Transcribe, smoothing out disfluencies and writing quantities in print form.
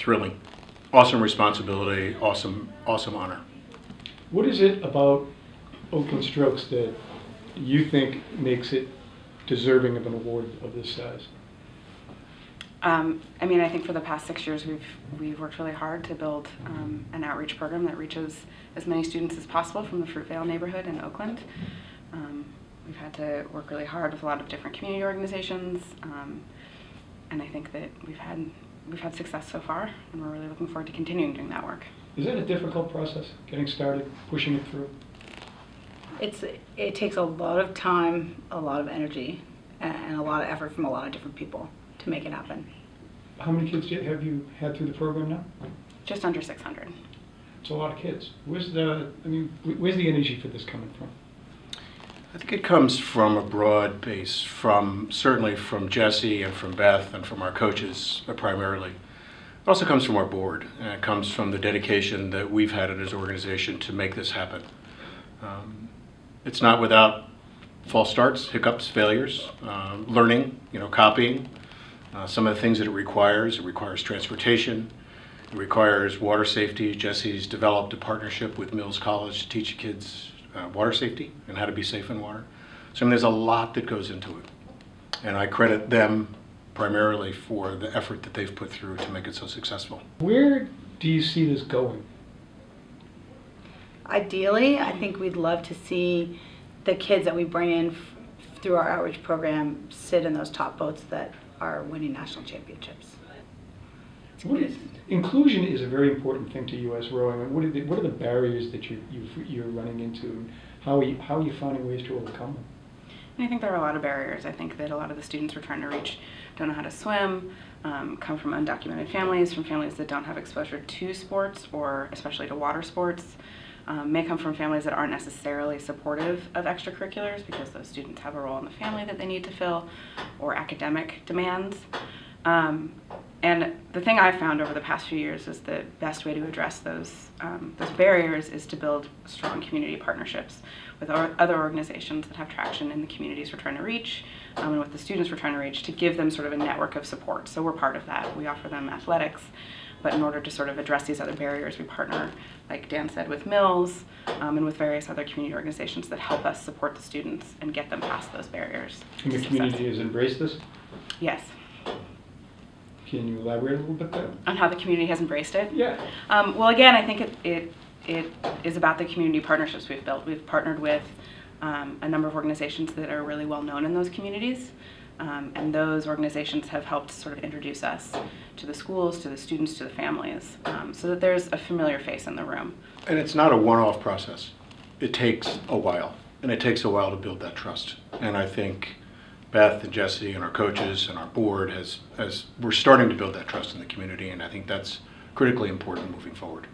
thrilling. Awesome responsibility, awesome honor. What is it about Oakland Strokes that you think makes it deserving of an award of this size? I mean, I think for the past 6 years we've worked really hard to build an outreach program that reaches as many students as possible from the Fruitvale neighborhood in Oakland. We've had to work really hard with a lot of different community organizations, and I think that we've had success so far, and we're really looking forward to continuing doing that work. Is that a difficult process, getting started, pushing it through? It takes a lot of time, a lot of energy, and a lot of effort from a lot of different people to make it happen. How many kids have you had through the program now? Just under 600. It's a lot of kids. Where's the energy for this coming from? I think it comes from a broad base, certainly from Jesse and from Beth and from our coaches primarily. It also comes from our board, and it comes from the dedication that we've had as an organization to make this happen. It's not without false starts, hiccups, failures, learning, copying. Some of the things that it requires transportation, it requires water safety. Jesse's developed a partnership with Mills College to teach kids water safety and how to be safe in water. So I mean, there's a lot that goes into it. And I credit them primarily for the effort that they've put through to make it so successful. Where do you see this going? Ideally, I think we'd love to see the kids that we bring in through our outreach program sit in those top boats that are winning national championships. Inclusion is a very important thing to USRowing. What are the barriers that you're running into, and how are you finding ways to overcome them? And I think there are a lot of barriers. I think that a lot of the students we're trying to reach don't know how to swim, come from undocumented families, from families that don't have exposure to sports or especially to water sports, may come from families that aren't necessarily supportive of extracurriculars because those students have a role in the family that they need to fill or academic demands. And the thing I've found over the past few years is the best way to address those barriers is to build strong community partnerships with other organizations that have traction in the communities we're trying to reach, and with the students we're trying to reach, to give them sort of a network of support. So we're part of that. We offer them athletics, but in order to sort of address these other barriers, we partner, like Dan said, with Mills and with various other community organizations that help us support the students and get them past those barriers. And the community has embraced this? Yes. Can you elaborate a little bit there? On how the community has embraced it? Yeah. Well, again, I think it is about the community partnerships we've built. We've partnered with a number of organizations that are really well known in those communities, and those organizations have helped sort of introduce us to the schools, to the students, to the families, so that there's a familiar face in the room. And it's not a one-off process. It takes a while, and it takes a while to build that trust. And I think Beth and Jesse and our coaches and our board we're starting to build that trust in the community, and I think that's critically important moving forward.